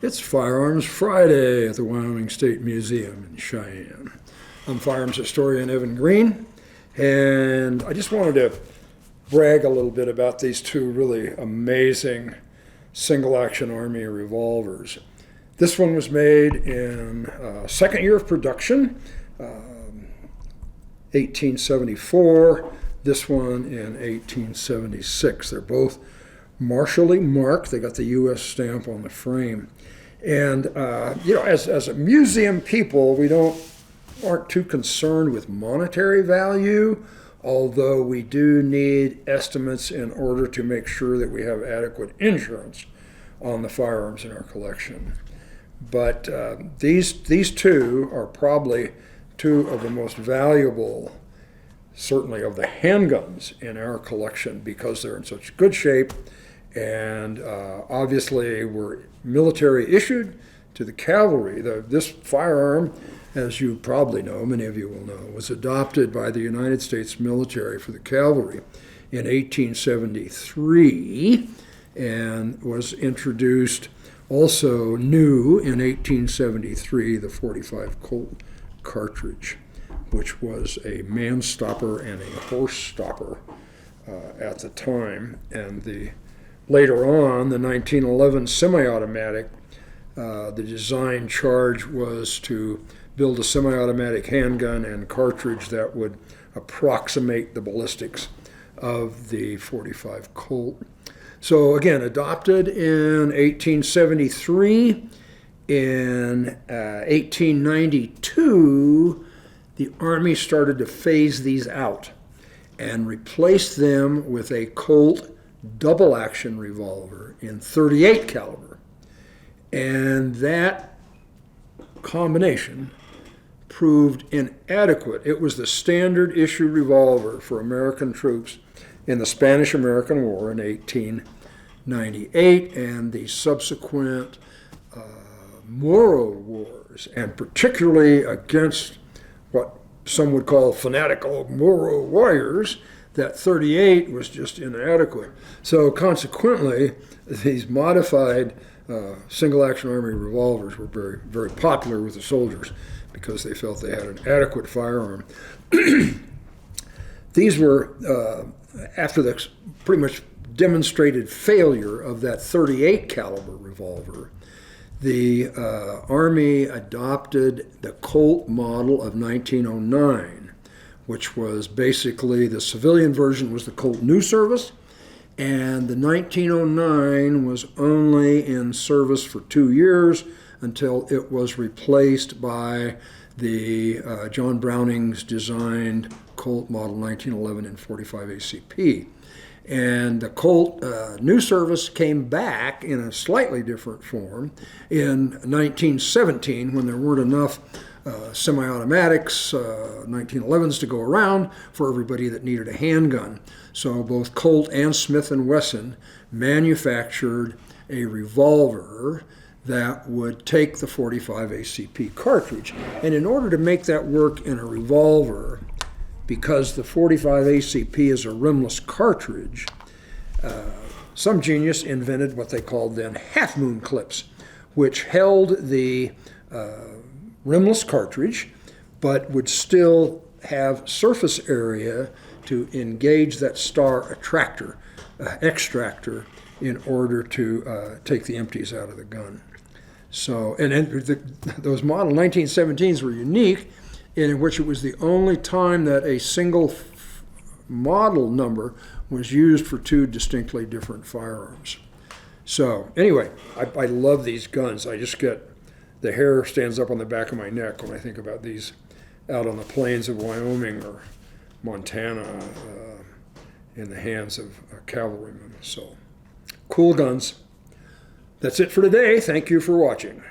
It's Firearms Friday at the Wyoming State Museum in Cheyenne. I'm firearms historian Evan Green, and I just wanted to brag a little bit about these two really amazing Single Action Army revolvers. This one was made in second year of production, 1874. This one in 1876. They're both martially marked. They got the U.S. stamp on the frame. And, as a museum people, we aren't too concerned with monetary value, although we do need estimates in order to make sure that we have adequate insurance on the firearms in our collection. But these two are probably two of the most valuable, certainly of the handguns in our collection, because they're in such good shape and obviously were military issued to the cavalry. This firearm, as you probably know, many of you will know, was adopted by the United States military for the cavalry in 1873 and was introduced also new in 1873, the .45 Colt cartridge, which was a man stopper and a horse stopper at the time. And later on, the 1911 semi-automatic, the design charge was to build a semi-automatic handgun and cartridge that would approximate the ballistics of the .45 Colt. So again, adopted in 1873. In 1892, the Army started to phase these out and replace them with a Colt double-action revolver in .38 caliber. And that combination proved inadequate. It was the standard issue revolver for American troops in the Spanish-American War in 1898 and the subsequent Moro Wars, and particularly against what some would call fanatical Moro warriors. That .38 was just inadequate. So consequently, these modified Single Action Army revolvers were very, very popular with the soldiers because they felt they had an adequate firearm. These were, after the pretty much demonstrated failure of that .38 caliber revolver, the Army adopted the Colt model of 1909, which was basically the civilian version was the Colt New Service, and the 1909 was only in service for 2 years until it was replaced by the John Browning's designed Colt model 1911 in .45 ACP. And the Colt New Service came back in a slightly different form in 1917 when there weren't enough semi-automatics, 1911s to go around for everybody that needed a handgun. So both Colt and Smith & Wesson manufactured a revolver that would take the .45 ACP cartridge. And in order to make that work in a revolver, because the .45 ACP is a rimless cartridge, some genius invented what they called then half-moon clips, which held the rimless cartridge, but would still have surface area to engage that star extractor in order to take the empties out of the gun. So, those model 1917s were unique, in which it was the only time that a single model number was used for two distinctly different firearms. So anyway, I love these guns. I just the hair stands up on the back of my neck when I think about these out on the plains of Wyoming or Montana in the hands of cavalrymen. So cool guns. That's it for today. Thank you for watching.